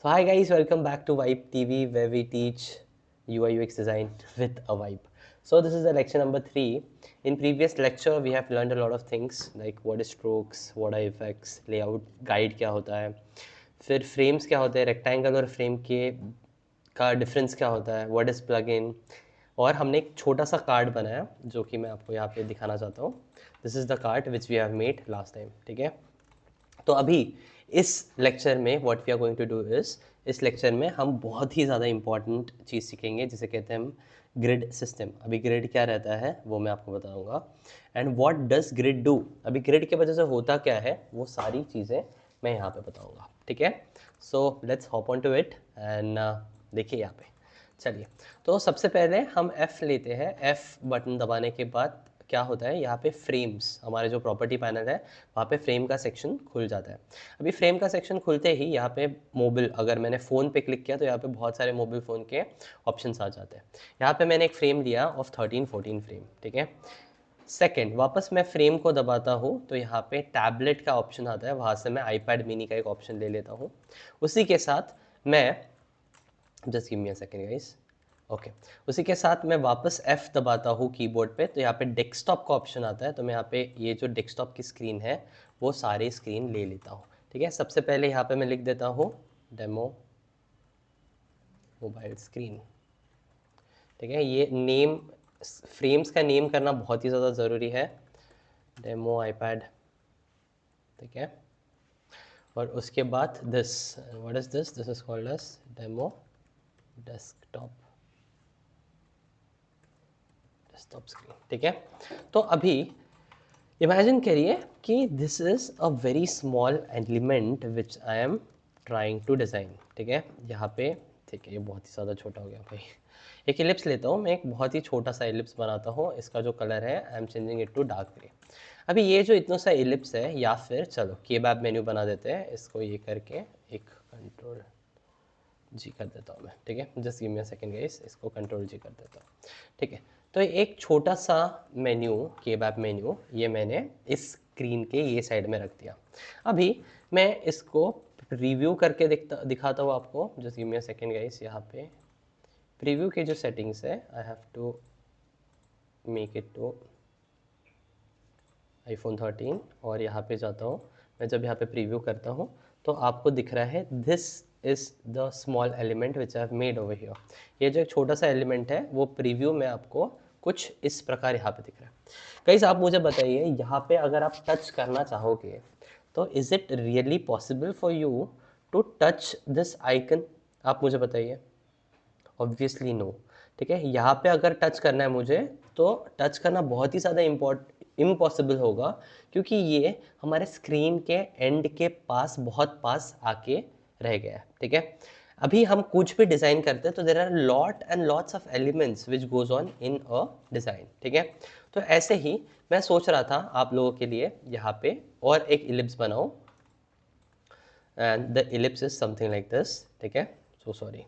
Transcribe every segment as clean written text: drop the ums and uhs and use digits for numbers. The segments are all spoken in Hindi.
So hi guys, welcome back to Vibe TV where we teach UI UX design with a vibe. So this is the lecture number 3. In previous lecture we have learned a lot of things like what is strokes, what are effects, layout, guide क्या होता है, फिर frames क्या होते हैं, rectangle और frame के का difference क्या होता है, what is plugin, और हमने एक छोटा सा कार्ड बनाया जो कि मैं आपको यहाँ पे दिखाना चाहता हूँ. This is the card which we have made last time. ठीक है. तो अभी इस लेक्चर में what we are going to do is, इस लेक्चर में हम बहुत ही ज़्यादा इंपॉर्टेंट चीज़ सीखेंगे जिसे कहते हैं हम ग्रिड सिस्टम. अभी ग्रिड क्या रहता है वो मैं आपको बताऊंगा and what does grid do. अभी ग्रिड की वजह से होता क्या है वो सारी चीज़ें मैं यहाँ पे बताऊंगा. ठीक है. So let's hop on to it and देखिए यहाँ पे. चलिए, तो सबसे पहले हम F लेते हैं. F बटन दबाने के बाद क्या होता है, यहाँ पे फ्रेम्स, हमारे जो प्रॉपर्टी पैनल है वहाँ पे फ्रेम का सेक्शन खुल जाता है. अभी फ्रेम का सेक्शन खुलते ही यहाँ पे मोबाइल, अगर मैंने फ़ोन पे क्लिक किया तो यहाँ पे बहुत सारे मोबाइल फ़ोन के ऑप्शंस आ जाते हैं. यहाँ पे मैंने एक फ्रेम लिया ऑफ 13-14 फ्रेम. ठीक है. सेकेंड, वापस मैं फ्रेम को दबाता हूँ तो यहाँ पे टैबलेट का ऑप्शन आता है, वहाँ से मैं आईपैड मिनी का एक ऑप्शन ले लेता हूँ. उसी के साथ मैं, just give me a second guys. Okay, उसी के साथ मैं वापस F दबाता हूँ कीबोर्ड पे तो यहाँ पे डेस्कटॉप का ऑप्शन आता है. तो मैं यहाँ पे ये जो डेस्कटॉप की स्क्रीन है वो सारी स्क्रीन ले लेता हूँ. ठीक है. सबसे पहले यहाँ पे मैं लिख देता हूँ डेमो मोबाइल स्क्रीन. ठीक है. ये नेम, फ्रेम्स का नेम करना बहुत ही ज़्यादा ज़रूरी है. Demo iPad. ठीक है. और उसके बाद this, what is this, this is called as demo desktop desktop screen. ठीक है. तो अभी इमेजिन करिए कि this is a very small element which I am trying to design. ठीक है. यहाँ पे, ठीक है, ये बहुत ही ज़्यादा छोटा हो गया भाई. एक एलिप्स लेता हूँ मैं, एक बहुत ही छोटा सा एलिप्स बनाता हूँ. इसका जो कलर है I am changing it to dark grey. अभी ये जो इतना सा एलिप्स है, या फिर चलो केबैब मेन्यू बना देते हैं, इसको ये करके एक कंट्रोल जी कर देता हूँ मैं. ठीक है. Just give me a second guys, इसको कंट्रोल जी कर देता हूँ. ठीक है. तो एक छोटा सा मेन्यू, केबैब मेन्यू, ये मैंने इस स्क्रीन के ये साइड में रख दिया. अभी मैं इसको रिव्यू करके दिखाता हूँ आपको. Just give me a second guys. यहाँ पे प्रीव्यू के जो सेटिंग्स है, I have to make it to iPhone 13 और यहाँ पे जाता हूँ मैं. जब यहाँ पे प्रीव्यू करता हूँ तो आपको दिख रहा है this is the small element which I have made over here. ये जो एक छोटा सा एलिमेंट है वो प्रीव्यू में आपको कुछ इस प्रकार यहाँ पे दिख रहा है. गाइस आप मुझे बताइए, यहाँ पे अगर आप टच करना चाहोगे तो is it really possible for you to touch this icon? आप मुझे बताइए. Obviously no. ठीक है. यहाँ पे अगर टच करना है मुझे तो टच करना बहुत ही ज़्यादा इम्पॉसिबल होगा, क्योंकि ये हमारे स्क्रीन के एंड के पास, बहुत पास आके रह गया है. ठीक है. अभी हम कुछ भी डिज़ाइन करते हैं तो there are lot and lots of elements which goes on in a design. ठीक है. तो ऐसे ही मैं सोच रहा था आप लोगों के लिए यहाँ पे और एक इलिप्स बनाऊँ and the ellipse is something like this. ठीक है. So sorry,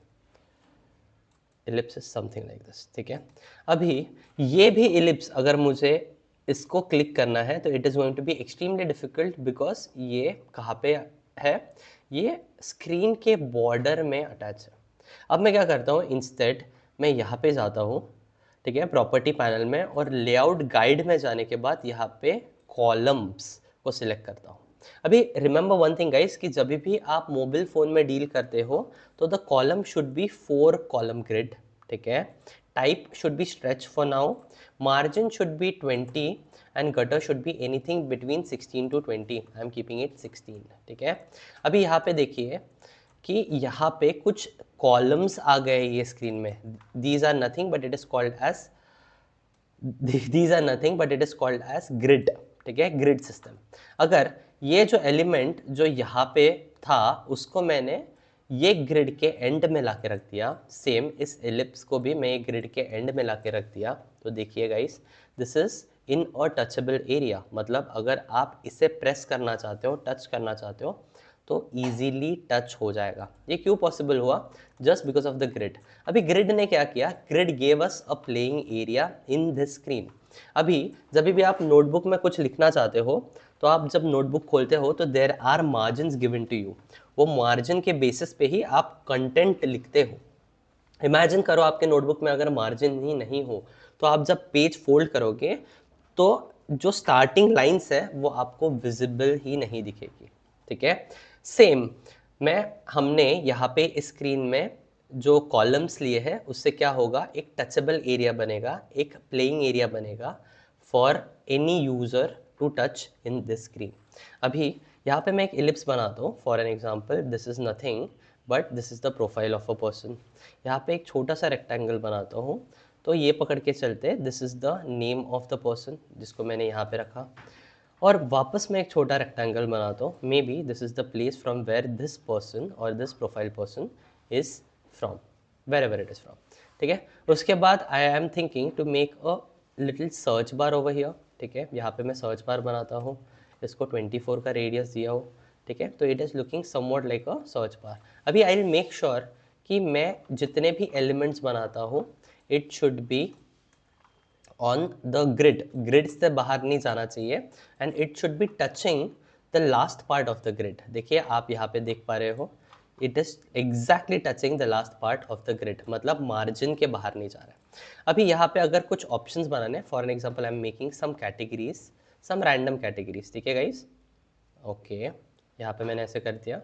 ellipse is something like this. ठीक है. अभी ये भी इलिप्स अगर मुझे इसको क्लिक करना है तो it is going to be extremely difficult, because ये कहाँ पे है, ये स्क्रीन के बॉर्डर में अटैच है. अब मैं क्या करता हूँ, इंस्टेड मैं यहाँ पे जाता हूँ. ठीक है. प्रॉपर्टी पैनल में, और लेआउट गाइड में जाने के बाद यहाँ पे कॉलम्स को सिलेक्ट करता हूँ. अभी रिमेंबर वन थिंग गाइस, कि जब भी आप मोबाइल फ़ोन में डील करते हो तो the column should be 4 column grid. ठीक है. Type should be stretch for now. Margin should be 20 and gutter should be anything between 16 to 20. I am keeping it 16. ठीक है. अभी यहाँ पे देखिए कि यहाँ पे कुछ कॉलम्स आ गए ये स्क्रीन में. These are nothing but it is called as these are nothing but it is called as grid. ठीक है. Grid system. अगर ये जो एलिमेंट जो यहाँ पे था उसको मैंने ये ग्रिड के एंड में ला के रख दिया, सेम इस एलिप्स को भी मैं ग्रिड के एंड में ला के रख दिया, तो देखिए guys, this is in a touchable area. मतलब अगर आप इसे प्रेस करना चाहते हो, टच करना चाहते हो, तो इजीली टच हो जाएगा. ये क्यों पॉसिबल हुआ? Just because of the grid. अभी ग्रिड ने क्या किया, grid gave us a playing area in this screen. अभी जब भी आप नोटबुक में कुछ लिखना चाहते हो तो आप जब नोटबुक खोलते हो तो there are margins given to you, वो मार्जिन के बेसिस पे ही आप कंटेंट लिखते हो। इमेजिन करो आपके नोटबुक में अगर मार्जिन ही नहीं हो तो आप जब पेज फोल्ड करोगे तो जो स्टार्टिंग लाइंस है वो आपको विजिबल ही नहीं दिखेगी, ठीक है। सेम मैं हमने यहाँ पे स्क्रीन में जो कॉलम्स लिए हैं उससे क्या होगा, एक टचेबल एरिया बनेगा, एक प्लेइंग एरिया बनेगा for any user to touch in this screen. अभी यहाँ पे मैं एक इलिप्स बनाता हूँ for an example, this is nothing but this is the profile of a person. यहाँ पे एक छोटा सा रेक्टेंगल बनाता हूँ, तो ये पकड़ के चलते this is the name of the person जिसको मैंने यहाँ पे रखा, और वापस मैं एक छोटा रेक्टेंगल बनाता हूँ, maybe this is the place from where this person और this profile person is from, wherever it is from, ठीक है। उसके बाद I am thinking to make a little search bar over here, ठीक है। यहाँ पे मैं सर्च बार बनाता हूँ, इसको 24 का रेडियस दिया हो, ठीक है, तो it is looking somewhat like a search bar. अभी आई विल मेक श्योर कि मैं जितने भी एलिमेंट्स बनाता हूँ it should be on the grid से बाहर नहीं जाना चाहिए, and it should be touching the last part of the grid. देखिए आप यहाँ पे देख पा रहे हो, it is exactly touching the last part of the grid, मतलब मार्जिन के बाहर नहीं जा रहा है। अभी यहाँ पे अगर कुछ ऑप्शंस बनाने, for an example I am making some categories, some random categories, ठीक है गाइज, ओके। यहाँ पे मैंने ऐसे कर दिया,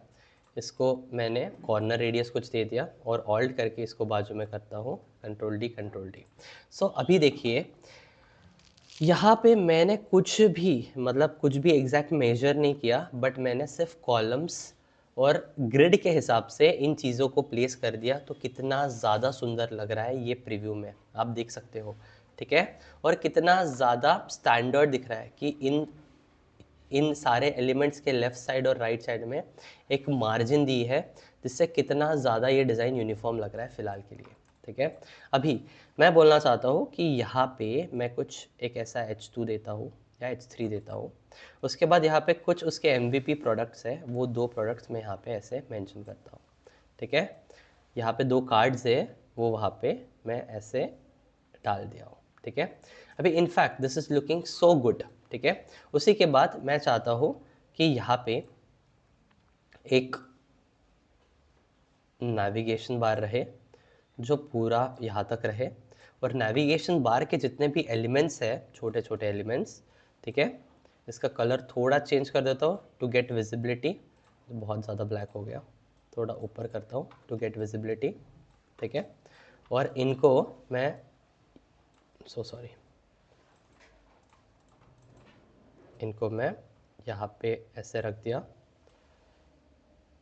इसको मैंने कॉर्नर रेडियस कुछ दे दिया और ऑल्ट करके इसको बाजू में करता हूँ, कंट्रोल डी। सो अभी देखिए यहाँ पे मैंने कुछ भी मतलब कुछ भी एग्जैक्ट मेजर नहीं किया, बट मैंने सिर्फ कॉलम्स और ग्रिड के हिसाब से इन चीज़ों को प्लेस कर दिया, तो कितना ज़्यादा सुंदर लग रहा है ये प्रीव्यू में आप देख सकते हो, ठीक है। और कितना ज़्यादा स्टैंडर्ड दिख रहा है कि इन सारे एलिमेंट्स के लेफ्ट साइड और राइट साइड में एक मार्जिन दी है, जिससे कितना ज़्यादा ये डिज़ाइन यूनिफॉर्म लग रहा है फ़िलहाल के लिए, ठीक है। अभी मैं बोलना चाहता हूँ कि यहाँ पे मैं कुछ एक ऐसा H2 देता हूँ या H3 देता हूँ, उसके बाद यहाँ पे कुछ उसके MVP प्रोडक्ट्स है, वो 2 प्रोडक्ट्स मैं यहाँ पे ऐसे मेंशन करता हूँ, ठीक है। यहाँ पे 2 कार्ड्स है, वो वहाँ पे मैं ऐसे डाल दिया हूँ, ठीक है। अभी in fact this is looking so good, ठीक है। उसी के बाद मैं चाहता हूँ कि यहाँ पे एक नेविगेशन बार रहे जो पूरा यहाँ तक रहे, और नेविगेशन बार के जितने भी एलिमेंट्स है, छोटे छोटे एलिमेंट्स, ठीक है, इसका कलर थोड़ा चेंज कर देता हूँ टू गेट विजिबिलिटी, बहुत ज़्यादा ब्लैक हो गया, थोड़ा ऊपर करता हूँ टू गेट विजिबिलिटी, ठीक है। और इनको मैं सॉरी इनको मैं यहाँ पे ऐसे रख दिया,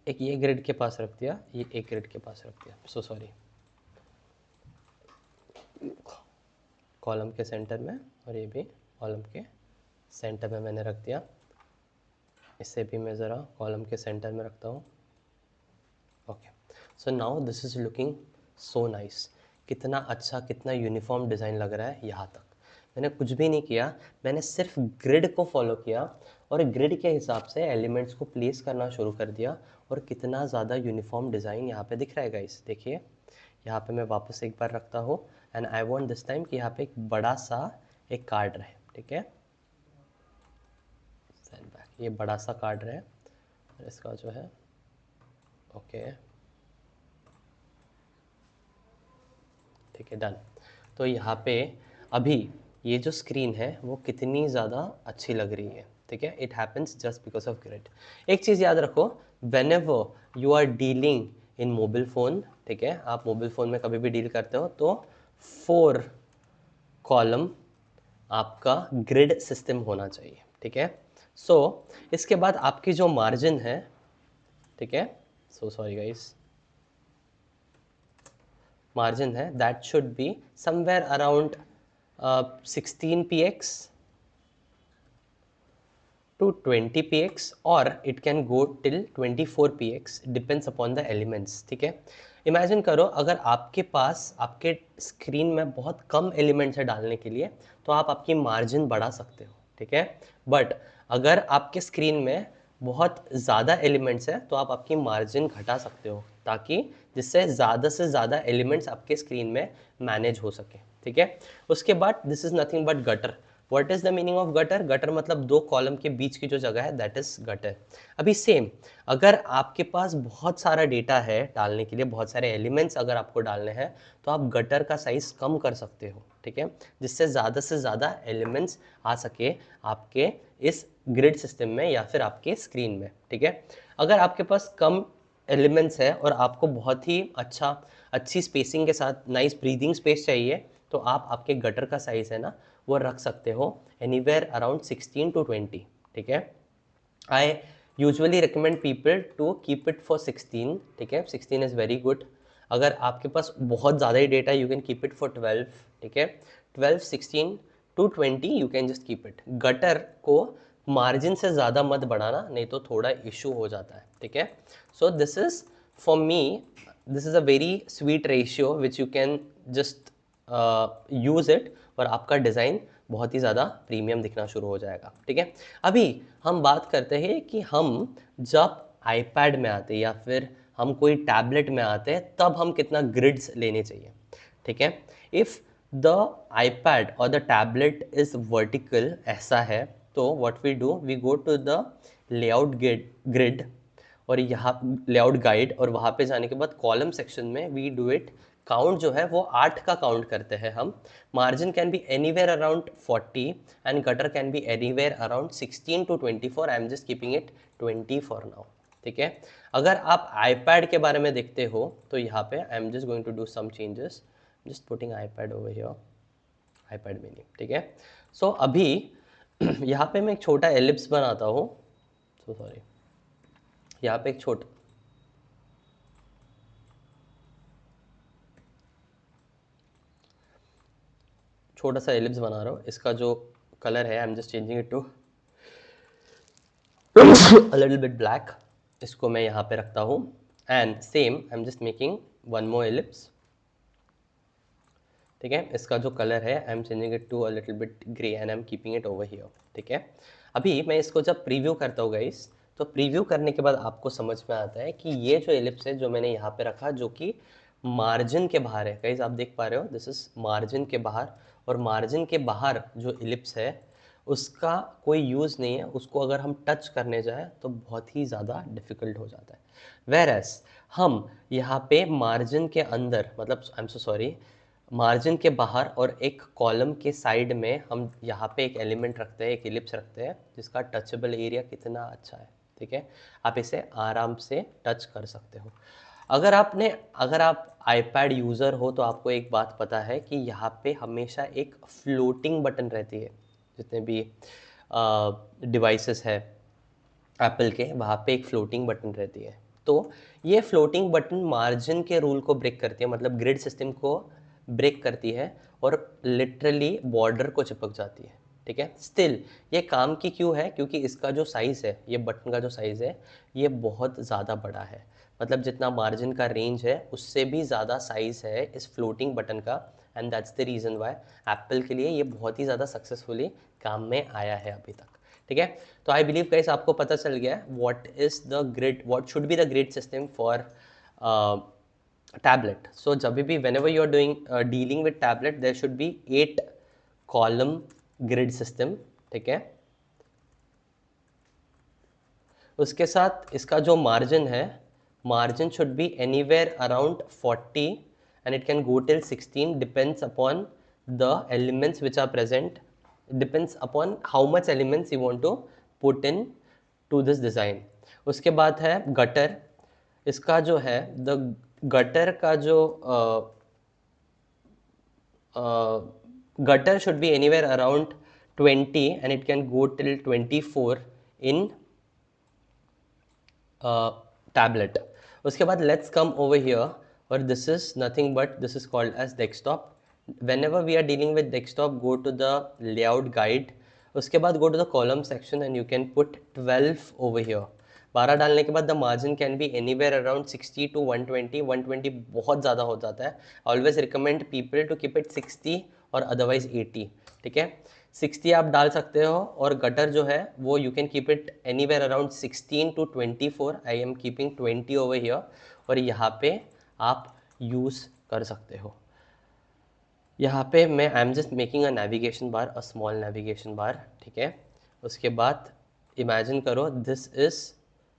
एक ये ग्रिड के पास रख दिया, ये एक ग्रिड के पास रख दिया, सॉरी कॉलम के सेंटर में, और ये भी कॉलम के सेंटर में मैंने रख दिया। इसे भी मैं ज़रा कॉलम के सेंटर में रखता हूँ, okay. So now this is looking so nice, कितना अच्छा कितना यूनिफॉर्म डिज़ाइन लग रहा है। यहाँ तक मैंने कुछ भी नहीं किया, मैंने सिर्फ ग्रिड को फॉलो किया और ग्रिड के हिसाब से एलिमेंट्स को प्लेस करना शुरू कर दिया, और कितना ज़्यादा यूनिफॉर्म डिज़ाइन यहाँ पे दिख रहा है गाइस। देखिए यहाँ पे मैं वापस एक बार रखता हूँ, and I want this time कि यहाँ पे एक बड़ा सा एक कार्ड रहे, ठीक है, ये बड़ा सा कार्ड रहे, और इसका जो है ओके, ठीक है, डन। तो यहाँ पे अभी ये जो स्क्रीन है वो कितनी ज़्यादा अच्छी लग रही है, ठीक है। It happens just because of grid. एक चीज़ याद रखो, whenever you are dealing in mobile phone, ठीक है, आप मोबाइल फ़ोन में कभी भी डील करते हो तो 4 कॉलम आपका ग्रिड सिस्टम होना चाहिए, ठीक है। सो इसके बाद आपकी जो मार्जिन है, ठीक है, सो सॉरी गाइस, मार्जिन है that should be somewhere around 16 px to 20 px, or it can go till 24 px, depends upon the elements, ठीक है। इमेजिन करो अगर आपके पास आपके स्क्रीन में बहुत कम एलिमेंट्स है डालने के लिए, तो आप आपकी मार्जिन बढ़ा सकते हो, ठीक है। बट अगर आपके स्क्रीन में बहुत ज़्यादा एलिमेंट्स है तो आप आपकी मार्जिन घटा सकते हो, ताकि जिससे ज़्यादा से ज़्यादा एलिमेंट्स आपके स्क्रीन में मैनेज हो सके, ठीक है। उसके बाद this is nothing but gutter. What is the meaning of gutter? Gutter मतलब दो कॉलम के बीच की जो जगह है दैट इज गटर। अभी सेम, अगर आपके पास बहुत सारा डेटा है डालने के लिए, बहुत सारे एलिमेंट्स अगर आपको डालने हैं, तो आप गटर का साइज कम कर सकते हो, ठीक है, जिससे से ज़्यादा एलिमेंट्स आ सके आपके इस ग्रिड सिस्टम में या फिर आपके स्क्रीन में, ठीक है। अगर आपके पास कम एलिमेंट्स है और आपको बहुत ही अच्छी स्पेसिंग के साथ नाइस ब्रीदिंग स्पेस चाहिए, तो आप आपके गटर का साइज है ना वो रख सकते हो एनीवेयर अराउंड 16 to 20, ठीक है। I usually recommend people to keep it for 16, ठीक है, 16 इज़ वेरी गुड। अगर आपके पास बहुत ज़्यादा ही data you can keep it for 12, ठीक है, 12, 16 to 20 you can just keep it. Gutter को मार्जिन से ज़्यादा मत बढ़ाना, नहीं तो थोड़ा इशू हो जाता है, ठीक है। So this is for me, this is a very sweet ratio which you can just use it, और आपका डिज़ाइन बहुत ही ज़्यादा प्रीमियम दिखना शुरू हो जाएगा, ठीक है। अभी हम बात करते हैं कि हम जब आईपैड में आते हैं या फिर हम कोई टैबलेट में आते हैं तब हम कितना ग्रिड्स लेने चाहिए, ठीक है। इफ़ द आईपैड और द टैबलेट इज़ वर्टिकल, ऐसा है, तो what we do, we go to the layout grid और यहाँ लेआउट गाइड, और वहाँ पे जाने के बाद कॉलम सेक्शन में वी डू इट, काउंट जो है वो 8 का काउंट करते हैं हम। Margin can be anywhere around 40 and gutter can be anywhere around 16 to 24। I am just keeping it 20 for now, ठीक है। अगर आप आईपैड के बारे में देखते हो तो यहाँ पे I am just going to do some changes, just putting iPad over here, iPad mini, ठीक है। सो अभी यहाँ पे मैं एक छोटा एलिप्स बनाता हूँ, सो सॉरी, यहाँ पे एक छोटा सा एलिप्स बना रहा हूँ। इसका जो कलर है I am just changing it to a little bit black. इसको मैं यहाँ पे रखता हूँ and same I am just making one more ellipse, ठीक है। इसका जो कलर है I am changing it to a little bit grey and I am keeping it over here, ठीक है। अभी मैं इसको जब प्रीव्यू करता हूँ गाइस, तो प्रीव्यू करने के बाद आपको समझ में आता है कि ये जो एलिप्स है जो मैंने यहाँ पे रखा, जो कि मार्जिन के बाहर है गाइस, आप देख पा रहे हो, दिस इज मार्जिन के बाहर, और मार्जिन के बाहर जो एलिप्स है उसका कोई यूज़ नहीं है, उसको अगर हम टच करने जाए तो बहुत ही ज़्यादा डिफ़िकल्ट हो जाता है। वेरएस हम यहाँ पे मार्जिन के अंदर, मतलब I am so sorry, margin के बाहर और एक कॉलम के साइड में हम यहाँ पे एक एलिमेंट रखते हैं, एक एलिप्स रखते हैं जिसका टचेबल एरिया कितना अच्छा है, ठीक है। आप इसे आराम से टच कर सकते हो। अगर आप आईपैड यूज़र हो तो आपको एक बात पता है कि यहाँ पे हमेशा एक फ्लोटिंग बटन रहती है, जितने भी डिवाइसेस है एप्पल के, वहाँ पे एक फ्लोटिंग बटन रहती है। तो ये फ्लोटिंग बटन मार्जिन के रूल को ब्रेक करती है, मतलब ग्रिड सिस्टम को ब्रेक करती है और लिटरली बॉर्डर को चिपक जाती है, ठीक है। स्टिल ये काम की क्यों है? क्योंकि इसका जो साइज़ है, ये बटन का जो साइज़ है, ये बहुत ज़्यादा बड़ा है, मतलब जितना मार्जिन का रेंज है उससे भी ज़्यादा साइज़ है इस फ्लोटिंग बटन का, and that's the reason why Apple के लिए ये बहुत ही ज़्यादा सक्सेसफुली काम में आया है अभी तक, ठीक है। तो आई बिलीव गाइस आपको पता चल गया है what is the grid, what should be the grid system for tablet. So जब भी whenever you are doing dealing with tablet there should be 8 column grid system, ठीक है। उसके साथ इसका जो मार्जिन है, margin should be anywhere around 40 and it can go till 16, depends upon the elements which are present, depends upon how much elements you want to put in to this design। उसके बाद है गटर। इसका जो है द गटर का जो gutter should be anywhere around 20 and it can go till 24 in tablet। उसके बाद let's come over here, और this is nothing but this is called as desktop। whenever we are dealing with desktop go to the layout guide, उसके बाद go to the column section and you can put 12 over here। 12 डालने के बाद the margin can be anywhere around 60 to 120। 120 बहुत ज़्यादा हो जाता है, always recommend people to keep it 60 और अदरवाइज 80, ठीक है। 60 आप डाल सकते हो, और गटर जो है वो you can keep it anywhere around 16 to 24। I am keeping 20 over here, और यहाँ पे आप यूज़ कर सकते हो। यहाँ पे मैं आई am just making a navigation bar, a small navigation bar, ठीक है। उसके बाद इमेजिन करो this is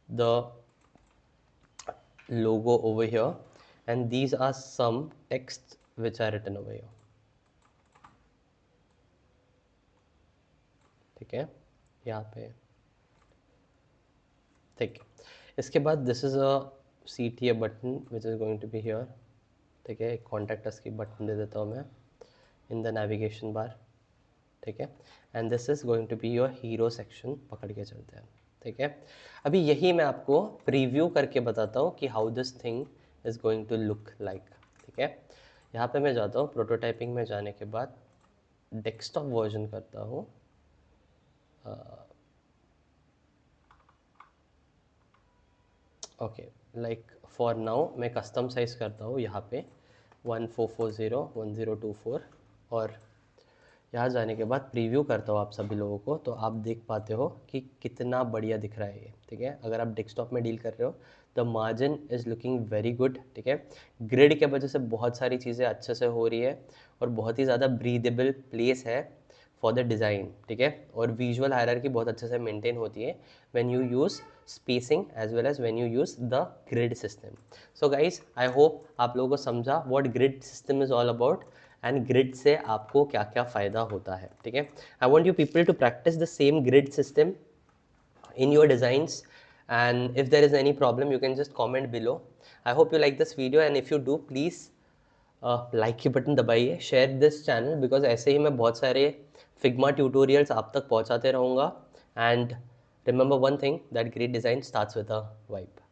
the logo over here and these are some texts which are written over here, ठीक है, यहाँ पे, ठीक है। इसके बाद this is a CTA button which is going to be here, ठीक है। एक कॉन्टैक्ट अस की बटन दे देता हूँ मैं इन द नेविगेशन बार, ठीक है। And this is going to be your hero section, पकड़ के चलते हैं, ठीक है। अभी यही मैं आपको प्रीव्यू करके बताता हूँ कि how this thing is going to look like, ठीक है। यहाँ पे मैं जाता हूँ, प्रोटोटाइपिंग में जाने के बाद डेस्कटॉप वर्जन करता हूँ, ओके, लाइक फॉर नाउ मैं कस्टम साइज़ करता हूँ यहाँ पे 1440 1024 और यहाँ जाने के बाद प्रीव्यू करता हूँ आप सभी लोगों को, तो आप देख पाते हो कि कितना बढ़िया दिख रहा है ये, ठीक है। अगर आप डेस्कटॉप में डील कर रहे हो the margin is looking very good, ठीक है। ग्रिड के वजह से बहुत सारी चीज़ें अच्छे से हो रही है और बहुत ही ज़्यादा ब्रीदेबल प्लेस है फॉर द डिज़ाइन, ठीक है। और विजुअल हायरार्की बहुत अच्छे से मेंटेन होती है when you use spacing as well as when you use the grid system. So guys I hope आप लोगों को समझा what grid system is all about and grid से आपको क्या क्या फ़ायदा होता है, ठीक है। I want you people to practice the same grid system in your designs, and if there is any problem you can just comment below. I hope you like this video and if you do please like की बटन दबाइए, शेयर दिस चैनल बिकॉज ऐसे ही मैं बहुत सारे फिग्मा ट्यूटोरियल्स आप तक पहुंचाते रहूँगा। And remember one thing that great design starts with a vibe.